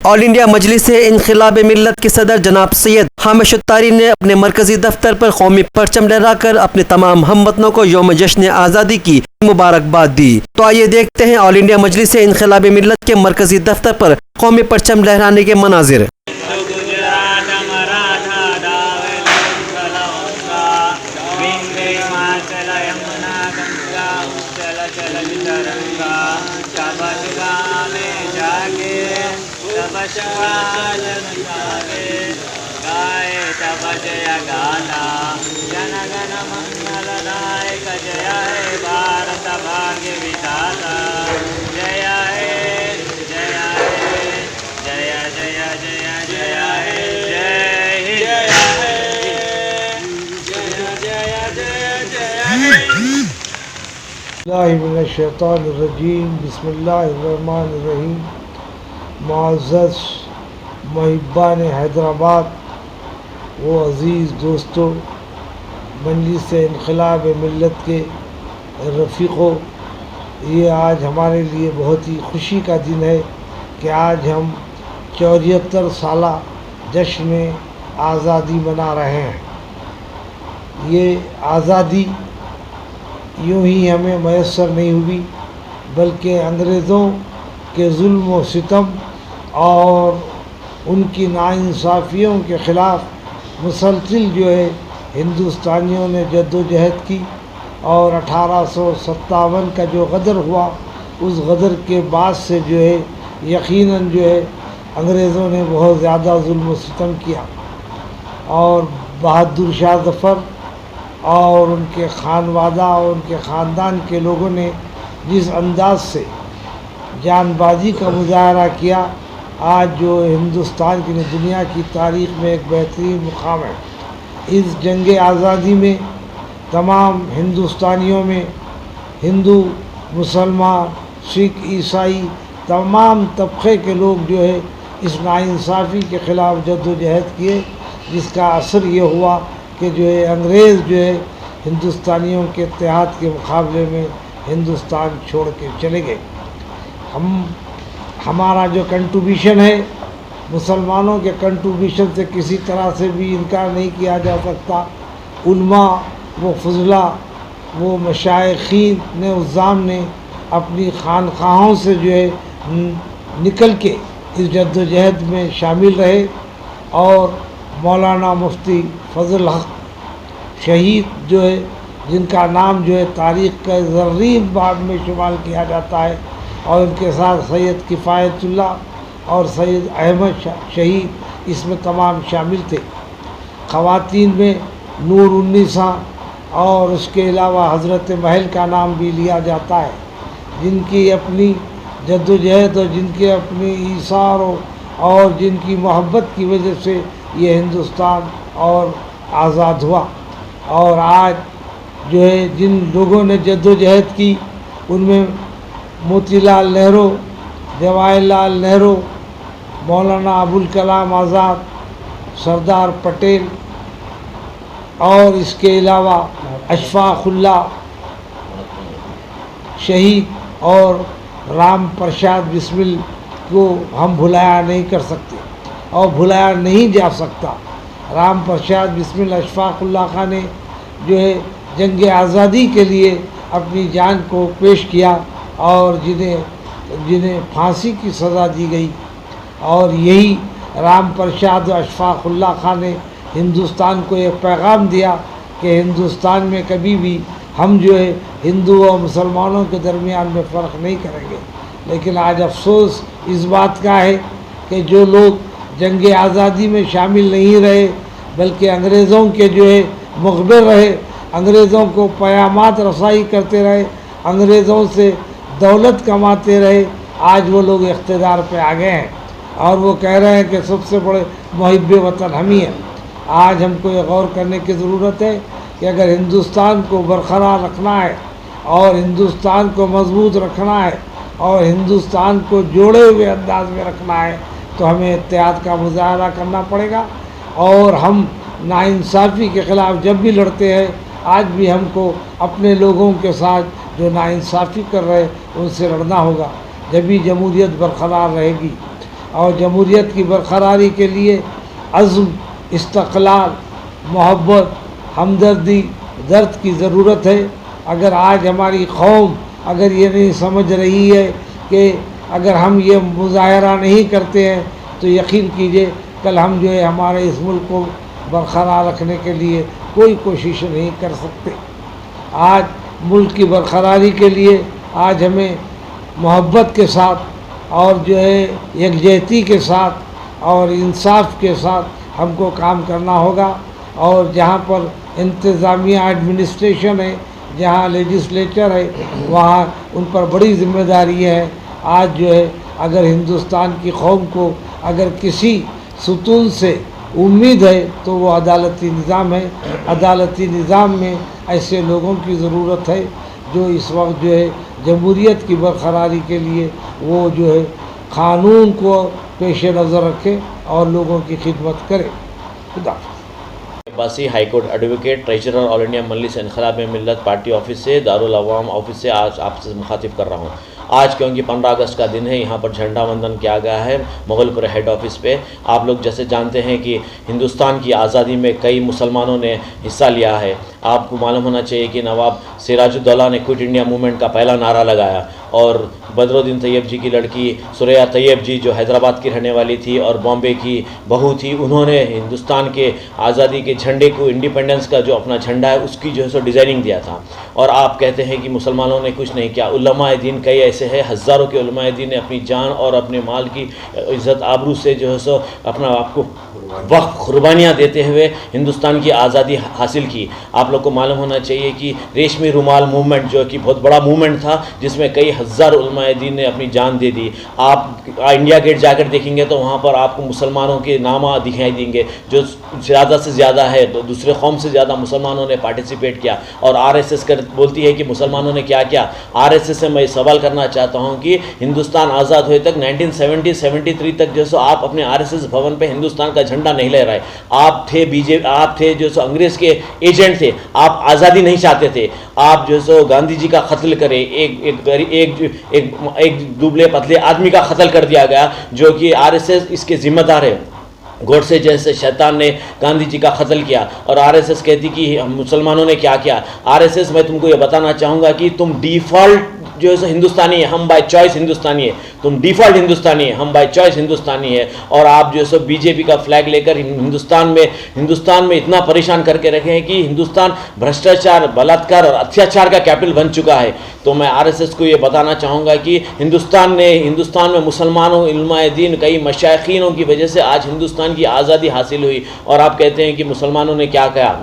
All India मजलिस इनक़िलाब मिल्लत के सदर जनाब सैयद हामिद अत्तारी ने अपने मरकजी दफ्तर पर कौमी परचम लहराकर अपने तमाम हमवतनों को यौम जश्न आज़ादी की मुबारकबाद दी। तो आइए देखते हैं ऑल इंडिया मजलिस इनक़िलाब मिल्लत के मरकजी दफ्तर पर कौमी परचम लहराने के मनाजिर। जय गाना जन गण मंगलदायक जय हे भारत भाग्य विधाता जय हे जय हे जय जय जय जय हे जय जय जय जय जय शैतानिर्रजीम बिस्मिल्लाहिर्रहमानिर्रहीम। मुअज़्ज़ज़ मुहिब्बान हैदराबाद, वो अज़ीज़ दोस्तों, मजलिस इनक़िलाब मिल्लत के रफ़ीक़ों, ये आज हमारे लिए बहुत ही खुशी का दिन है कि आज हम 74 साला जश्न आज़ादी मना रहे हैं। ये आज़ादी यूँ ही हमें मैसर नहीं हुई, बल्कि अंग्रेज़ों के जुल्म व सितम और उनकी नाइंसाफ़ियों के ख़िलाफ़ मुसलसिल जो है हिंदुस्तानियों ने जद्दोजहद की और 1857 का जो गदर हुआ, उस गदर के बाद से जो है यकीनन जो है अंग्रेज़ों ने बहुत ज़्यादा जुल्म सितम किया और बहादुर शाह ज़फ़र और उनके खानवादा और उनके ख़ानदान के लोगों ने जिस अंदाज से जानबाजी का मुजाहरा किया, आज जो हिंदुस्तान की दुनिया की तारीख़ में एक बेहतरीन मुकाम है। इस जंग आज़ादी में तमाम हिंदुस्तानियों में हिंदू, मुसलमान, सिख, ईसाई, तमाम तबक़े के लोग जो है इस नाइंसाफ़ी के ख़िलाफ़ जद्दोजहद किए, जिसका असर ये हुआ कि जो है अंग्रेज़ जो है हिंदुस्तानियों के इत्तेहाद के मुकाबले में हिंदुस्तान छोड़ के चले गए। हमारा जो कंट्रीब्यूशन है, मुसलमानों के कंट्रीब्यूशन से किसी तरह से भी इनकार नहीं किया जा सकता। उल्मा व फजला वो मशाइखीन ने उज़्ज़ाम ने अपनी खानक़ाहों से जो है निकल के इस जद्दोजहद में शामिल रहे और मौलाना मुफ्ती फजल हक शहीद जो है, जिनका नाम जो है तारीख़ का ज़र्रीन बाब में शुमार किया जाता है, और उनके साथ सैयद किफ़ायतुल्लाह और सैयद अहमद शहीद इसमें तमाम शामिल थे। ख़वातीन में नूर उन्नीसा और उसके अलावा हज़रत महल का नाम भी लिया जाता है, जिनकी अपनी जद्दोजहद और जिनके अपनी ईसार और जिनकी मोहब्बत की वजह से ये हिंदुस्तान और आज़ाद हुआ। और आज जो है जिन लोगों ने जद्दोजहद की, उनमें मोतीलाल नेहरू, जवाहरलाल नेहरू, मौलाना अबुल कलाम आज़ाद, सरदार पटेल और इसके अलावा अशफाक़ुल्लाह शहीद और राम प्रसाद बिस्मिल को हम भुलाया नहीं कर सकते और भुलाया नहीं जा सकता। राम प्रसाद बिस्मिल अशफाक़ुल्लाह खान ने जो है जंग आज़ादी के लिए अपनी जान को पेश किया और जिन्हें फांसी की सज़ा दी गई, और यही राम प्रसाद अशफाक़ुल्लाह खान ने हिंदुस्तान को एक पैगाम दिया कि हिंदुस्तान में कभी भी हम जो है हिंदू और मुसलमानों के दरमियान में फ़र्क नहीं करेंगे। लेकिन आज अफसोस इस बात का है कि जो लोग जंग आज़ादी में शामिल नहीं रहे, बल्कि अंग्रेज़ों के जो है मुखबिर रहे, अंग्रेज़ों को क़यामात रसाई करते रहे, अंग्रेज़ों से दौलत कमाते रहे, आज वो लोग इक़्तिदार पे आ गए हैं और वो कह रहे हैं कि सबसे बड़े मुहिब्बे वतन हम ही हैं। आज हमको ये गौर करने की ज़रूरत है कि अगर हिंदुस्तान को बरकरार रखना है और हिंदुस्तान को मजबूत रखना है और हिंदुस्तान को जोड़े हुए अंदाज में रखना है, तो हमें इत्तेहाद का मुजाहरा करना पड़ेगा। और हम नाइंसाफ़ी के ख़िलाफ़ जब भी लड़ते हैं, आज भी हमको अपने लोगों के साथ जो नाइंसाफ़ी कर रहे हैं उनसे लड़ना होगा, जब भी जमहूरियत बरकरार रहेगी। और जमहूरियत की बरकरारी के लिए अज़्म, इस्तक़लाल, मोहब्बत, हमदर्दी, दर्द की ज़रूरत है। अगर आज हमारी कौम अगर ये नहीं समझ रही है कि अगर हम ये मुज़ाहरा नहीं करते हैं तो यकीन कीजिए कल हम जो है हमारे इस मुल्क को बरकरार रखने के लिए कोई कोशिश नहीं कर सकते। आज मुल्क की बरकरारी के लिए आज हमें मोहब्बत के साथ और जो है यकजहती के साथ और इंसाफ के साथ हमको काम करना होगा। और जहाँ पर इंतज़ामिया एडमिनिस्ट्रेशन है, जहाँ लेजिस्लेचर है, वहाँ उन पर बड़ी ज़िम्मेदारी है। आज जो है अगर हिंदुस्तान की कौम को अगर किसी सुतून से उम्मीद है तो वो अदालती निज़ाम है। अदालती निज़ाम में ऐसे लोगों की ज़रूरत है जो इस वक्त जो है जमहूरियत की बरकरारी के लिए वो जो है क़ानून को पेश नज़र रखे और लोगों की खिदमत करे। खुदा Abbasi high court advocate treasurer all India Majlis Inquilab Millat party office से दारुल अवाम ऑफिस से आज आपसे मुखातिब कर रहा हूँ। आज क्योंकि 15 अगस्त का दिन है, यहाँ पर झंडा वंदन किया गया है मुग़लपुर हेड ऑफिस पे। आप लोग जैसे जानते हैं कि हिंदुस्तान की आज़ादी में कई मुसलमानों ने हिस्सा लिया है। आपको मालूम होना चाहिए कि नवाब सिराजुद्दौला ने क्विट इंडिया मूवमेंट का पहला नारा लगाया और बदरुद्दीन तैयब जी की लड़की सुरैया तैयब जी जो हैदराबाद की रहने वाली थी और बॉम्बे की बहू थी, उन्होंने हिंदुस्तान के आज़ादी के झंडे को, इंडिपेंडेंस का जो अपना झंडा है उसकी जो है सो डिज़ाइनिंग दिया था। और आप कहते हैं कि मुसलमानों ने कुछ नहीं किया। उलमाए दीन कई ऐसे हैं, हज़ारों के उलमाए दीन ने अपनी जान और अपने माल की इज़्ज़त आबरू से जो है सो अपना आपको वक्त कुर्बानियाँ देते हुए हिंदुस्तान की आज़ादी हासिल की। आप लोग को मालूम होना चाहिए कि रेशमी रुमाल मूवमेंट जो कि बहुत बड़ा मूवमेंट था जिसमें कई हज़ार उलमाए दीन ने अपनी जान दे दी। आप इंडिया गेट जाकर देखेंगे तो वहाँ पर आपको मुसलमानों के नामा दिखाई देंगे जो ज़्यादा से ज़्यादा है, तो दूसरे कौम से ज़्यादा मुसलमानों ने पार्टिसिपेट किया। और RSS कर बोलती है कि मुसलमानों ने क्या किया। RSS से मैं सवाल करना चाहता हूँ कि हिंदुस्तान आज़ाद हुए तक 1973 तक जो सो आप अपने RSS भवन पे हिंदुस्तान का झंडा नहीं लहराए। आप थे आप थे जो सो अंग्रेज़ के एजेंट थे। आप आज़ादी नहीं चाहते थे। आप जो सो गांधी जी का कत्ल करें, एक दुबले पतले आदमी का कत्ल कर दिया गया जो कि RSS इसके ज़िम्मेदार है। गोडसे जैसे शैतान ने गांधी जी का कत्ल किया और RSS कहती कि मुसलमानों ने क्या किया। RSS मैं तुमको ये बताना चाहूँगा कि तुम डिफ़ॉल्ट जो है हिंदुस्तानी है, हम बाय चॉइस हिंदुस्तानी है। तुम डिफ़ॉल्ट हिंदुस्तानी है, हम बाय चॉइस हिंदुस्तानी है। और आप जो है बीजेपी का फ्लैग लेकर हिंदुस्तान में इतना परेशान करके रखे हैं कि हिंदुस्तान भ्रष्टाचार, बलात्कार और अत्याचार का कैपिटल बन चुका है। तो मैं RSS को ये बताना चाहूँगा कि हिंदुस्तान में मुसलमानों, इल्माए दीन, कई मशाइखीनों की वजह से आज हिंदुस्तान की आज़ादी हासिल हुई। और आप कहते हैं कि मुसलमानों ने क्या किया।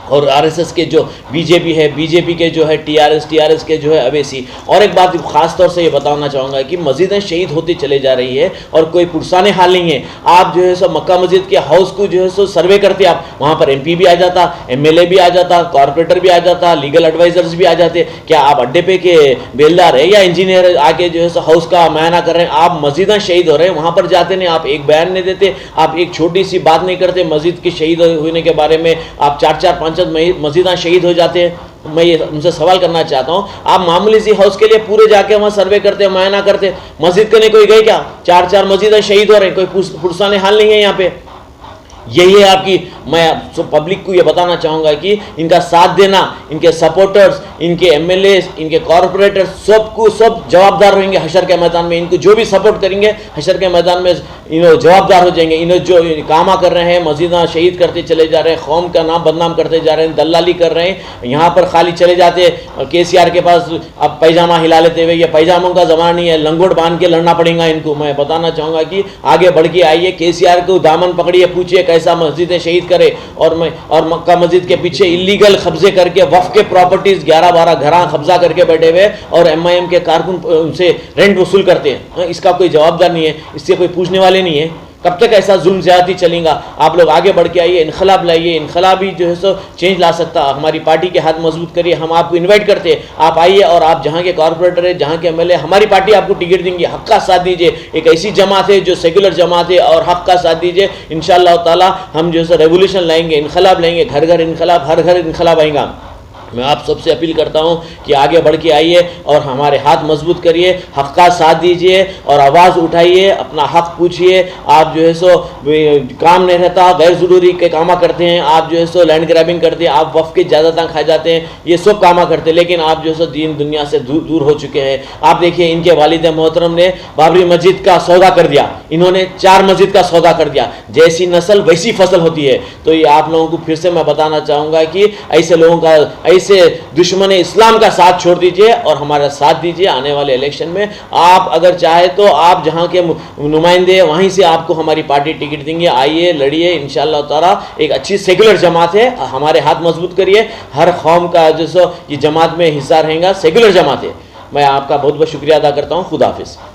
और RSS के जो बीजेपी है, बीजेपी के जो है TRS के जो है अवैसी। और एक बात ख़ास तौर से ये बताना चाहूँगा कि मस्जिदें शहीद होती चले जा रही है और कोई पुरसाने हाल नहीं है। आप जो है सो मक्का मस्जिद के हाउस को जो है सो सर्वे करते, आप वहाँ पर MP भी आ जाता, MLA भी आ जाता, कॉरपोरेटर भी आ जाता, लीगल एडवाइजर्स भी आ जाते। क्या आप अड्डे पे के बेलदार है या इंजीनियर आके जो है सो हाउस का मुआयना कर रहे हैं? आप मस्जिदें शहीद हो रहे हैं, वहाँ पर जाते नहीं, आप एक बयान नहीं देते, आप एक छोटी सी बात नहीं करते। मस्जिद के शहीद होने के बारे में आप 4-4 5 मस्जिदां शहीद हो जाते हैं। मैं ये उनसे सवाल करना चाहता हूँ, आप मामूली सी हाउस के लिए पूरे जाके वहाँ सर्वे करते, मुआयना करते, मस्जिद करने कोई गए क्या? 4-4 मस्जिदें शहीद हो रहे हैं, कोई पुरसाने हाल नहीं है यहाँ पे। यही है आपकी। मैं पब्लिक को ये बताना चाहूँगा कि इनका साथ देना, इनके सपोर्टर्स, इनके MLAs, इनके कॉरपोरेटर्स सब जवाबदार रहेंगे हशर के मैदान में। इनको जो भी सपोर्ट करेंगे हशर के मैदान में जवाबदार हो जाएंगे। इन्हें जो कामा कर रहे हैं, मस्जिदां शहीद करते चले जा रहे हैं, कौम का नाम बदनाम करते जा रहे हैं, दलाली कर रहे हैं, यहाँ पर खाली चले जाते KCR के पास अब पैजामा हिला लेते हुए। ये पैजामों का ज़माना नहीं है, लंगोट बांध के लड़ना पड़ेगा इनको। मैं बताना चाहूँगा कि आगे बढ़ के आइए, KCR को दामन पकड़िए, पूछिए कैसा मस्जिदें शहीद करे। और मक्का मस्जिद के पीछे इलीगल कब्जे करके वफ़ के प्रॉपर्टीज़ 11-12 घरां कब्जा करके बैठे हुए और MIM के कारकुन उनसे रेंट वसूल करते हैं। इसका कोई जवाबदार नहीं है, इससे कोई पूछने वाले नहीं है। कब तक ऐसा जुल्म ज़्यादती चलेगा? आप लोग आगे बढ़ के आइए, इनकलाब लाइए। इनकलाब ही जो है सो चेंज ला सकता। हमारी पार्टी के हाथ मजबूत करिए। हम आपको इनवाइट करते हैं, आप आइए और आप जहाँ के कॉरपोरेटर है, जहाँ के MLA, हमारी पार्टी आपको टिकट देंगे। हक़ का साथ दीजिए। एक ऐसी जमात है जो सेकुलर जमात है और हक़ का साथ दीजिए। इंशाअल्लाह ताला हम जो है सो रेवोल्यूशन लाएंगे, इनकलाब लाएंगे, घर घर इनकलाब, हर घर इनकलाब आएगा। मैं आप सबसे अपील करता हूं कि आगे बढ़ के आइए और हमारे हाथ मजबूत करिए, हक का साथ दीजिए और आवाज़ उठाइए, अपना हक पूछिए। आप जो है सो काम नहीं रहता, गैर ज़रूरी के कामा करते हैं, आप जो है सो लैंड ग्रैबिंग करते हैं, आप वफ़ के ज़्यादा खाए जाते हैं, ये सब कामा करते हैं, लेकिन आप जो है सो दीन दुनिया से दूर हो चुके हैं। आप देखिए इनके वालिद मोहतरम ने बाबरी मस्जिद का सौदा कर दिया, इन्होंने 4 मस्जिद का सौदा कर दिया। जैसी नस्ल वैसी फसल होती है। तो ये आप लोगों को फिर से मैं बताना चाहूँगा कि ऐसे लोगों का, ऐसे दुश्मन इस्लाम का साथ छोड़ दीजिए और हमारा साथ दीजिए। आने वाले इलेक्शन में आप अगर चाहे तो आप जहां के नुमाइंदे वहीं से आपको हमारी पार्टी टिकट देंगे, आइए लड़िए। इंशाअल्लाह ताला एक अच्छी सेकुलर जमात है, हमारे हाथ मजबूत करिए। हर कौम का जो सो ये जमात में हिस्सा रहेगा, सेकुलर जमात है। मैं आपका बहुत बहुत शुक्रिया अदा करता हूँ। खुदा हाफिज़।